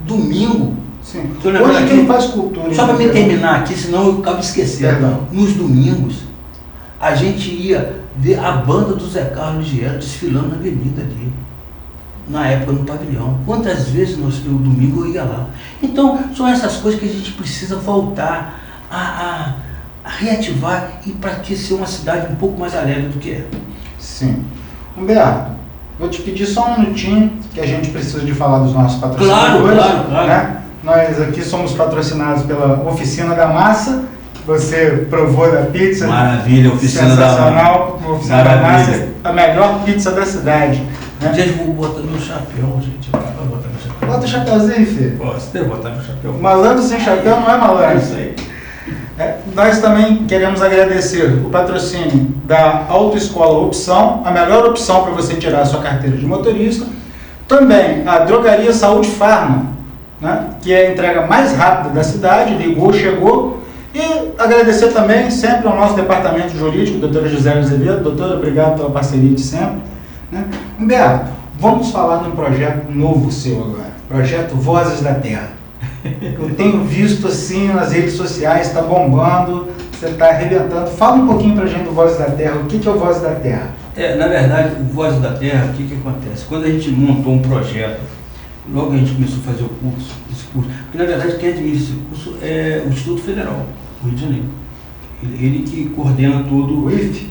domingo. Sim. Hoje quem faz cultura... Só para me terminar aqui, senão eu acabo esquecendo. Perdão. Nos domingos, a gente ia ver a banda do Zé Carlos Giero desfilando na avenida ali. Na época no pavilhão. Quantas vezes no domingo eu ia lá. Então, são essas coisas que a gente precisa voltar a reativar e para que ser uma cidade um pouco mais alegre do que é. Sim. Humberto, vou te pedir só um minutinho, que a gente precisa de falar dos nossos patrocinadores. Claro. Né? Nós aqui somos patrocinados pela Oficina da Massa. Você provou da pizza. Maravilha, Oficina da Massa. Sensacional. Oficina da Massa, a melhor pizza da cidade. Né? Gente, vou botar meu chapéu, gente. Vou botar meu chapéu. Bota o chapéuzinho, filho. Posso ter botar meu chapéu? Malandro sem chapéu não é malandro. É isso aí. Nós também queremos agradecer o patrocínio da Autoescola Opção, a melhor opção para você tirar a sua carteira de motorista. Também a Drogaria Saúde Farma, né, que é a entrega mais rápida da cidade, ligou, chegou. E agradecer também sempre ao nosso departamento jurídico, doutora Gisele Azevedo. Doutora, obrigado pela parceria de sempre. Né? Humberto, vamos falar de um projeto novo seu agora, projeto Vozes da Terra. Eu tenho visto assim nas redes sociais, está bombando, você está arrebentando. Fala um pouquinho para a gente do Vozes da Terra, o que é o Vozes da Terra? Na verdade, o Vozes da Terra, o que acontece? Quando a gente montou um projeto, logo a gente começou a fazer esse curso, porque na verdade quem administra esse curso é o Instituto Federal, do Rio de Janeiro. Ele que coordena todo o IF?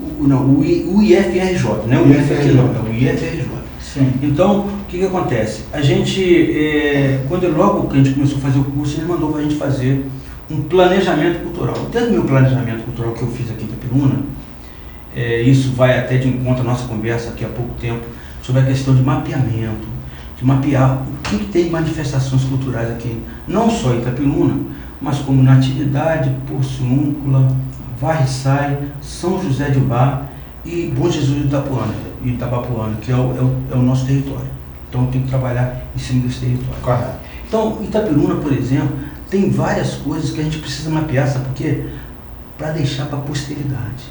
O IFRJ, né? O IFRJ, é o IFRJ. Sim. Então, o que acontece? A gente, logo que a gente começou a fazer o curso, ele mandou para a gente fazer um planejamento cultural. Dentro do meu planejamento cultural que eu fiz aqui em Itapiruna, isso vai até de encontro à nossa conversa aqui há pouco tempo, sobre a questão de mapeamento, de mapear o que tem de manifestações culturais aqui, não só em Itapiruna, mas como Natividade, Porciúncula, Varriçai, São José de Ubá e Bom Jesus de Itabapoana, que é o nosso território. Então tem que trabalhar em cima desse território. Correto. Então, Itapiruna, por exemplo, tem várias coisas que a gente precisa mapear, sabe por quê? Para deixar para a posteridade.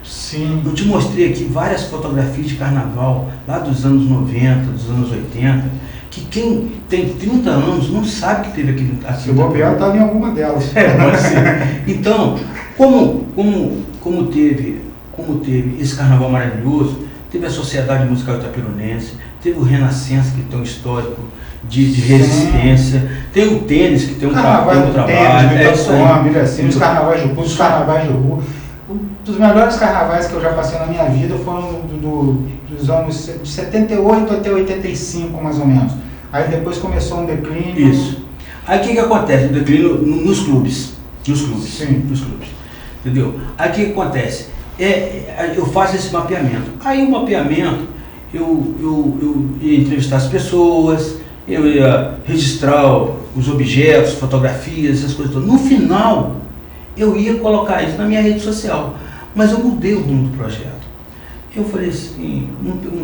Sim. Eu te mostrei aqui várias fotografias de carnaval, lá dos anos 90, dos anos 80, que quem tem 30 anos não sabe que teve aquele... Se o bobear, estava em alguma delas. Pode ser. Então, como teve esse carnaval maravilhoso, teve a Sociedade Musical Itapirunense, teve o Renascença, que tem um histórico de resistência, tem o tênis, que tem um trabalho. Os carnavais de rua, os carnavais de rua. Um dos melhores carnavais que eu já passei na minha vida foram dos anos de 78 até 85, mais ou menos. Aí depois começou um declínio. Isso. Aí o que acontece? O declínio nos clubes. Sim. Nos clubes. Entendeu? Aí o que acontece? Eu faço esse mapeamento. Aí o mapeamento, eu ia entrevistar as pessoas, eu ia registrar os objetos, fotografias, essas coisas todas. No final, eu ia colocar isso na minha rede social. Mas eu mudei o rumo do projeto. Eu falei assim,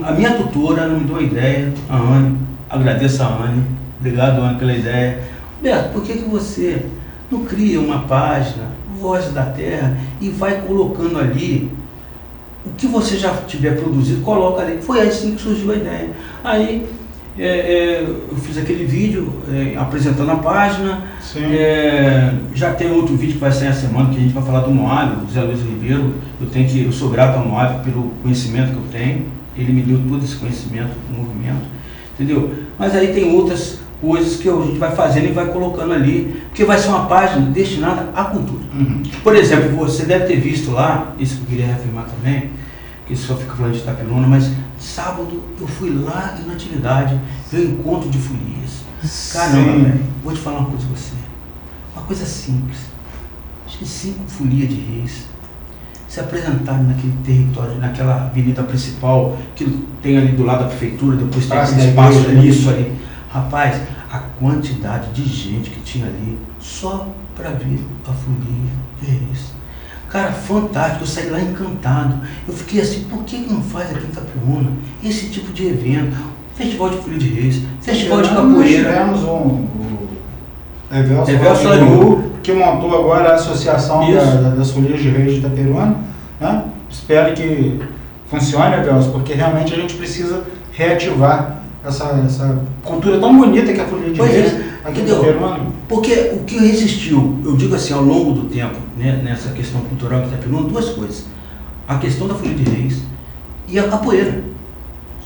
a minha tutora não me deu a ideia, a Anne, agradeço a Anne, obrigado Anne pela ideia. Beto, por que você não cria uma página, Vozes da Terra, e vai colocando ali o que você já tiver produzido, coloca ali. Foi assim que surgiu a ideia. Aí eu fiz aquele vídeo apresentando a página. Já tem outro vídeo que vai sair a semana, que a gente vai falar do Moab, do Zé Luiz Ribeiro. Eu sou grato ao Moab pelo conhecimento que eu tenho. Ele me deu todo esse conhecimento do movimento, entendeu? Mas aí tem outras coisas que a gente vai fazendo e vai colocando ali, porque vai ser uma página destinada à cultura. Uhum. Por exemplo, você deve ter visto lá, isso que eu queria reafirmar também, que só fica falando de Itapiruna, mas sábado eu fui lá em Natividade ver o encontro de folias. Caramba, velho, vou te falar uma coisa pra você. Uma coisa simples. Acho que 5 folias de reis. se apresentarem naquele território, naquela avenida principal, que tem ali do lado da prefeitura, depois tem aquele espaço ali, isso ali. Rapaz, a quantidade de gente que tinha ali só para ver a folia de Reis. Cara, fantástico, eu saí lá encantado. Eu fiquei assim, por que não faz aqui em Itaperuna esse tipo de evento? Festival de Folia de Reis, Festival de Capoeira. Nós tivemos o Evelso Lariu, que montou agora a Associação das Folias de Reis de Itaperuna, né? Espero que funcione, Evelso, porque realmente a gente precisa reativar essa cultura tão bonita que é a Folia de Reis aqui em Itaperuna. Porque o que resistiu, eu digo assim, ao longo do tempo, né, nessa questão cultural de Itaperuna, duas coisas. A questão da Folia de Reis e a capoeira.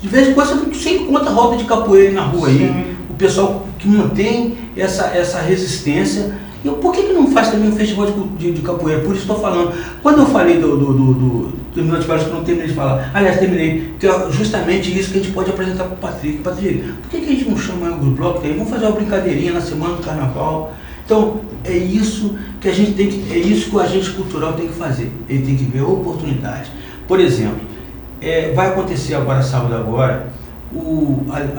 De vez em quando você encontra roda de capoeira na rua aí, o pessoal que mantém essa resistência. E por que não faz também um festival de capoeira? Por isso estou falando. Quando eu falei do Minuto de Férias, que eu não terminei de falar, aliás, terminei, que é justamente isso que a gente pode apresentar para o Patrick. Patrick, por que a gente não chama o bloco aí? Vamos fazer uma brincadeirinha na semana do Carnaval. Então, é isso que a gente tem que, é isso que o agente cultural tem que fazer. Ele tem que ver a oportunidade. Por exemplo, vai acontecer agora, sábado agora,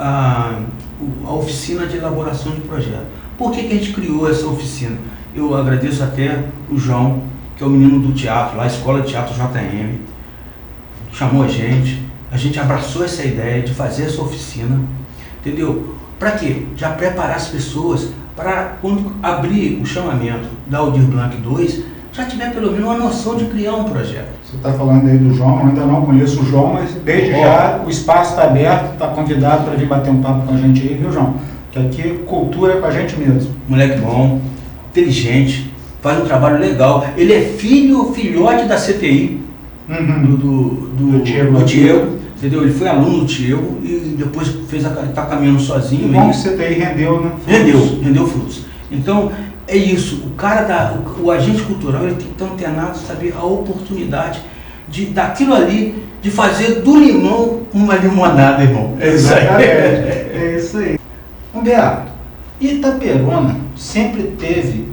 a oficina de elaboração de projeto. Por que a gente criou essa oficina? Eu agradeço até o João, que é o menino do teatro, lá, a Escola de Teatro JM, chamou a gente abraçou essa ideia de fazer essa oficina, entendeu? Para quê? Já preparar as pessoas para quando abrir o chamamento da Aldir Blanc 2, já tiver pelo menos uma noção de criar um projeto. Você está falando aí do João, eu ainda não conheço o João, mas desde já o espaço está aberto, está convidado para vir bater um papo com a gente aí, viu, João? Que aqui cultura é com a gente mesmo. Moleque bom, inteligente, faz um trabalho legal. Ele é filhote da CTI, do Diego, entendeu? Ele foi aluno do Diego e depois está caminhando sozinho. O bom que o CTI rendeu, né? Rendeu frutos. Então, é isso. O agente cultural, ele tem que estar antenado, saber a oportunidade daquilo ali, de fazer do limão uma limonada, irmão. É isso aí. É isso aí. Humberto, Itaperuna sempre teve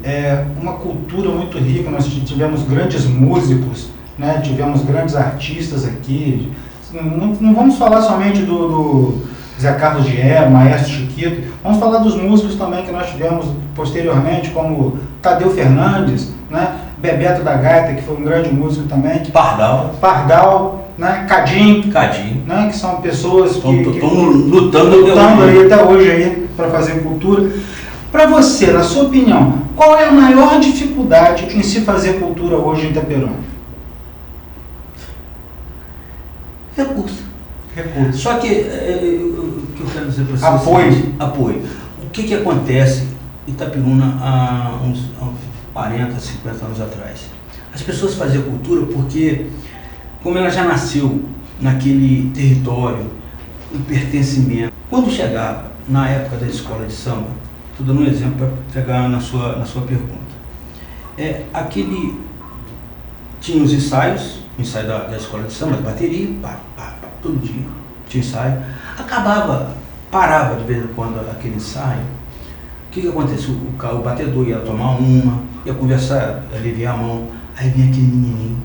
uma cultura muito rica. Nós tivemos grandes músicos, né? Tivemos grandes artistas aqui. Não vamos falar somente do Zé Carlos Dier, Maestro Chiquito, vamos falar dos músicos também que nós tivemos posteriormente, como Tadeu Fernandes, né? Bebeto da Gaita, que foi um grande músico também. Pardal, né? Cadim, né? Que são pessoas que estão lutando aí até hoje aí para fazer cultura. Para você, na sua opinião, qual é a maior dificuldade em se fazer cultura hoje em Itaperuna? Recurso. Só que o que eu quero dizer para vocês apoio. O que acontece em Itaperuna há uns 40, 50 anos atrás? As pessoas faziam cultura porque, como ela já nasceu naquele território, o pertencimento. Quando chegava na época da escola de samba, estou dando um exemplo para pegar na sua pergunta. Tinha os ensaios, o ensaio da escola de samba, de bateria, todo dia tinha ensaio. Parava de vez em quando aquele ensaio. O que acontecia? O batedor ia tomar uma, ia conversar, aliviar a mão. Aí vinha aquele menininho.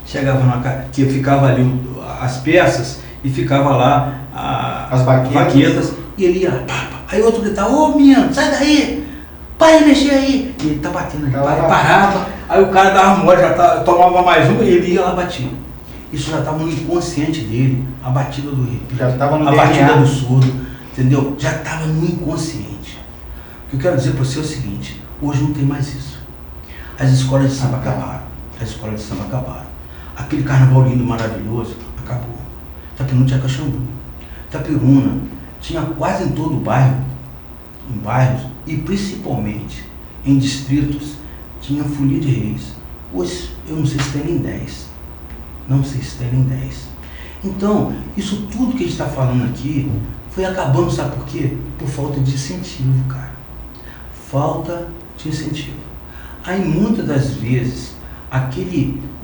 Chegava na casa, que ficava ali as peças e ficava lá as baquetas. E ele ia, aí outro gritava: ô menino, sai daí! Para de mexer aí! E ele tá batendo ali, parava. Aí o cara dava mole, tomava mais uma e ele ia lá batia. Isso já estava no inconsciente dele, a batida do ritmo, já estava no a batida do surdo, entendeu? Já estava no inconsciente. O que eu quero dizer para você é o seguinte: hoje não tem mais isso. As escolas de samba acabaram. Aquele carnaval lindo, maravilhoso, acabou. Itaperuna tinha Caxambu. Itaperuna tinha quase em todo o bairro, em bairros e principalmente em distritos, tinha folia de reis. Hoje eu não sei se tem nem 10. Não sei se tem nem 10. Então, isso tudo que a gente está falando aqui foi acabando, sabe por quê? Por falta de incentivo, cara. Falta de incentivo. Aí muitas das vezes,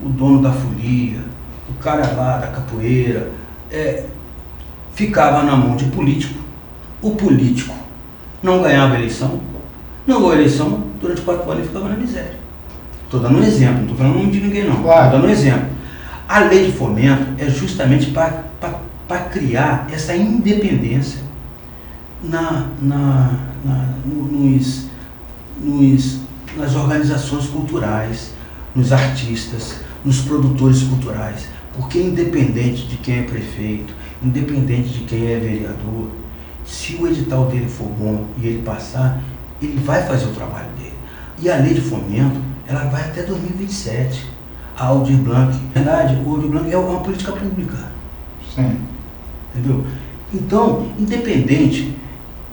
o dono da folia, o cara lá da capoeira, ficava na mão de político. O político não ganhava eleição, não ganhou eleição, durante 4 anos ele ficava na miséria. Estou dando um exemplo, não estou falando o nome de ninguém não. Claro. Estou dando um exemplo. A lei de fomento é justamente para criar essa independência nas organizações culturais, nos artistas, nos produtores culturais. Porque independente de quem é prefeito, independente de quem é vereador, se o edital dele for bom e ele passar, ele vai fazer o trabalho dele. E a lei de fomento, ela vai até 2027. A Aldir Blanc, na verdade, o Aldir Blanc é uma política pública. Sim. Entendeu? Então, independente,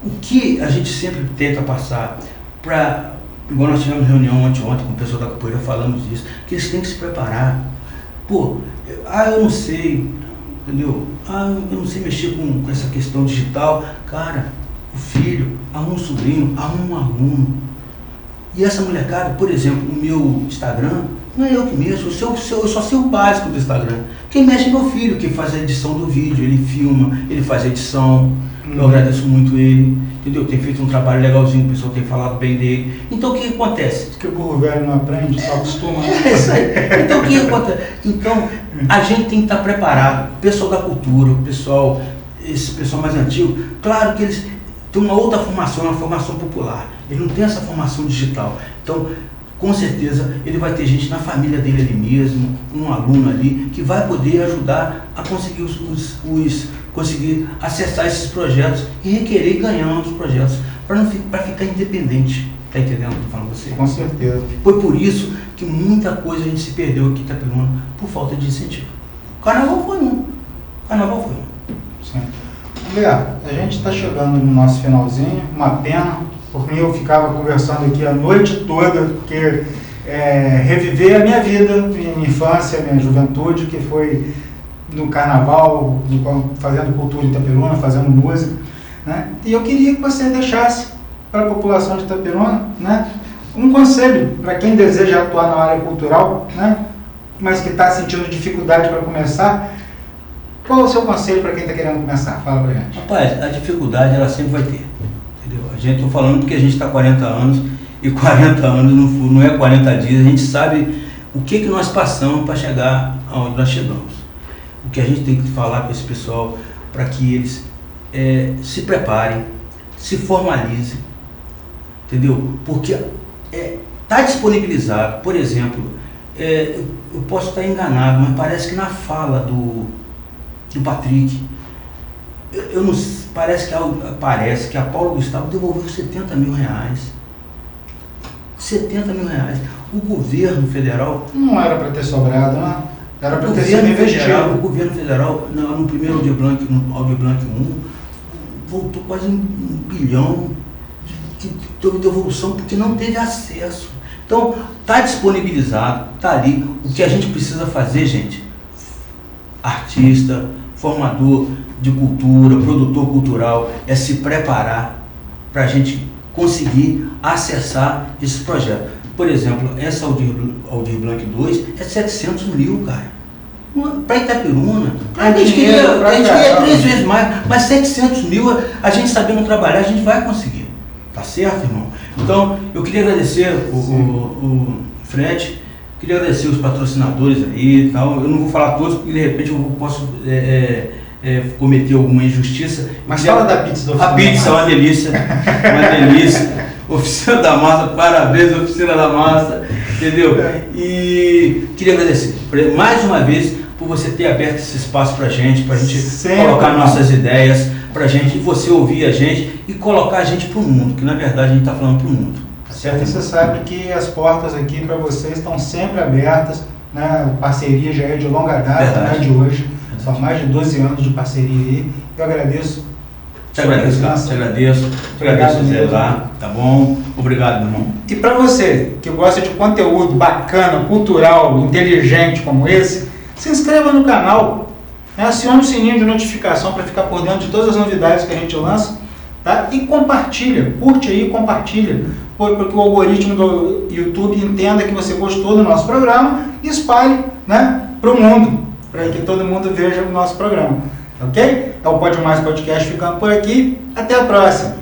o que a gente sempre tenta passar para, igual nós tivemos reunião ontem com o pessoal da capoeira, falamos disso, que eles têm que se preparar. Pô, eu não sei, entendeu? Eu não sei mexer com essa questão digital. Cara, o filho, arruma um sobrinho, arruma um aluno. E essa molecada, por exemplo, o meu Instagram, não é eu que mexo, eu só sei o básico do Instagram. Quem mexe é meu filho, que faz a edição do vídeo, ele filma, ele faz a edição. Eu agradeço muito ele, entendeu? Tem feito um trabalho legalzinho, o pessoal tem falado bem dele. Então o que acontece? Que o burro velho não aprende, só acostuma. É isso aí. Então o que acontece? Então a gente tem que estar preparado. O pessoal da cultura, esse pessoal mais antigo, claro que eles têm uma outra formação, uma formação popular. Ele não tem essa formação digital. Então, com certeza, ele vai ter gente na família dele ali mesmo, um aluno ali, que vai poder ajudar a conseguir conseguir acessar esses projetos e requerer e ganhar os projetos, para ficar independente. Está entendendo o que eu estou falando você? Com certeza. Foi por isso que muita coisa a gente se perdeu aqui em Itaperuna, por falta de incentivo. O Carnaval foi um. Sim. Léo, a gente está chegando no nosso finalzinho, uma pena. Por mim, eu ficava conversando aqui a noite toda, porque reviver a minha vida, minha infância, minha juventude, que foi no carnaval, fazendo cultura em Itaperuna, fazendo música, né? E eu queria que você deixasse para a população de Itaperuna, né, um conselho para quem deseja atuar na área cultural, né, mas que está sentindo dificuldade para começar. Qual é o seu conselho para quem está querendo começar? Fala para a gente. Rapaz, a dificuldade ela sempre vai ter. A gente está falando porque a gente está há 40 anos, e 40 anos não é 40 dias, a gente sabe o que nós passamos para chegar aonde nós chegamos. O que a gente tem que falar com esse pessoal para que eles se preparem, se formalizem, entendeu? Porque está disponibilizado, por exemplo, eu posso estar enganado, mas parece que na fala do Patrick, eu não, parece que a Paulo Gustavo devolveu 70 mil reais. 70 mil reais. O governo federal... Não era para ter sobrado, né? Era para ter sido investido. O governo federal, no primeiro Aldir Blanc 1, voltou quase 1 bilhão de devolução, porque não teve acesso. Então, está disponibilizado, está ali. O que a gente precisa fazer, gente, artista, formador de cultura, produtor cultural, é se preparar para a gente conseguir acessar esse projeto. Por exemplo, essa Aldir Blanc 2 é 700 mil, cara. Para Itaperuna, a gente queria 3 vezes mais, mas 700 mil, a gente sabendo trabalhar, a gente vai conseguir. Tá certo, irmão? Então, eu queria agradecer o Fred, queria agradecer os patrocinadores aí e tal. Eu não vou falar todos, porque de repente eu posso cometer alguma injustiça. Mas fala da pizza da Oficina. A pizza é uma delícia, uma delícia. Oficina da Massa, parabéns, Oficina da Massa, entendeu? E queria agradecer mais uma vez por você ter aberto esse espaço pra gente colocar nossas ideias, pra gente, você ouvir a gente e colocar a gente pro mundo, que na verdade a gente está falando pro mundo. Certo? E você sabe que as portas aqui para vocês estão sempre abertas, né? A parceria já é de longa data, não é de hoje. São mais de 12 anos de parceria aí. Eu agradeço. Te agradeço, cara. Te agradeço, Zé, lá, tá bom? Obrigado, meu irmão. E para você que gosta de conteúdo bacana, cultural, inteligente como esse, se inscreva no canal, né? Acione o sininho de notificação para ficar por dentro de todas as novidades que a gente lança, tá? E compartilha, curte aí, compartilha, porque o algoritmo do YouTube entenda que você gostou do nosso programa e espalhe, né, para o mundo, para que todo mundo veja o nosso programa, ok? É o Pode Mais Podcast ficando por aqui, até a próxima!